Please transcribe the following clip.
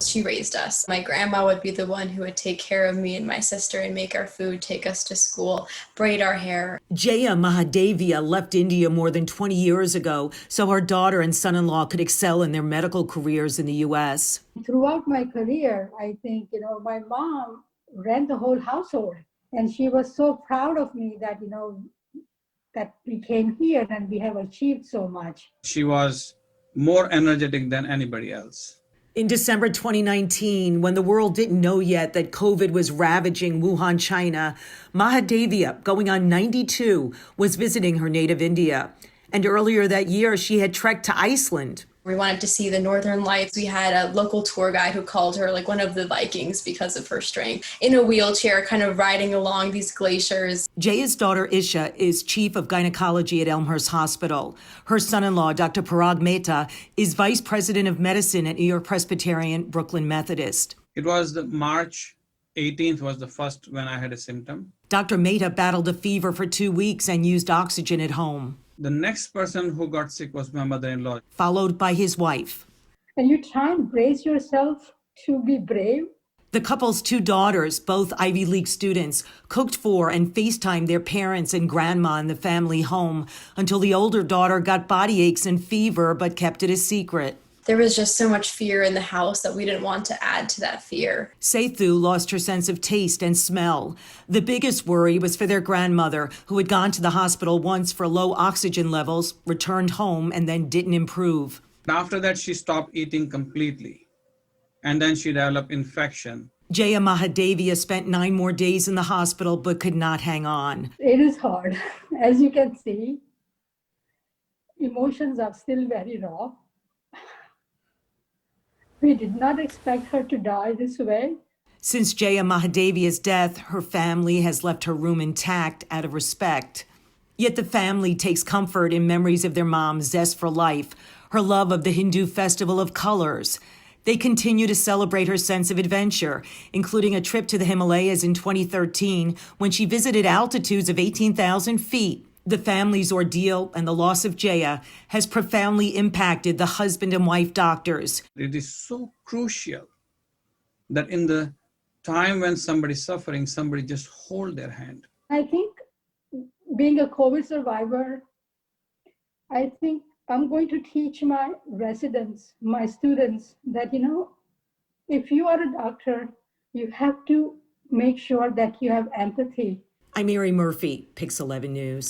She raised us. My grandma would be the one who would take care of me and my sister and make our food, take us to school, braid our hair. Jaya Mahadevia left India more than 20 years ago so her daughter and son-in-law could excel in their medical careers in the U.S. Throughout my career, I think, my mom ran the whole household. And she was so proud of me that, that we came here and we have achieved so much. She was more energetic than anybody else. In December 2019, when the world didn't know yet that COVID was ravaging Wuhan, China, Mahadevia, going on 92, was visiting her native India. And earlier that year, she had trekked to Iceland. We wanted to see the Northern Lights. We had a local tour guide who called her like one of the Vikings because of her strength, in a wheelchair, kind of riding along these glaciers. Jaya's daughter, Isha, is chief of gynecology at Elmhurst Hospital. Her son-in-law, Dr. Parag Mehta, is vice president of medicine at New York Presbyterian Brooklyn Methodist. It was March 18th was the first when I had a symptom. Dr. Mehta battled a fever for 2 weeks and used oxygen at home. The next person who got sick was my mother-in-law, followed by his wife. And you try and brace yourself to be brave. The couple's 2 daughters, both Ivy League students, cooked for and FaceTimed their parents and grandma in the family home until the older daughter got body aches and fever but kept it a secret. There was just so much fear in the house that we didn't want to add to that fear. Sethu lost her sense of taste and smell. The biggest worry was for their grandmother, who had gone to the hospital once for low oxygen levels, returned home, and then didn't improve. After that, she stopped eating completely, and then she developed infection. Jaya Mahadevia spent 9 more days in the hospital but could not hang on. It is hard. As you can see, emotions are still very raw. We did not expect her to die this way. Since Jaya Mahadevia's death, her family has left her room intact out of respect. Yet the family takes comfort in memories of their mom's zest for life, her love of the Hindu festival of colors. They continue to celebrate her sense of adventure, including a trip to the Himalayas in 2013 when she visited altitudes of 18,000 feet. The family's ordeal and the loss of Jaya has profoundly impacted the husband and wife doctors. It is so crucial that in the time when somebody's suffering, somebody just hold their hand. I think being a COVID survivor, I think I'm going to teach my residents, my students, that, if you are a doctor, you have to make sure that you have empathy. I'm Mary Murphy, Pix 11 News.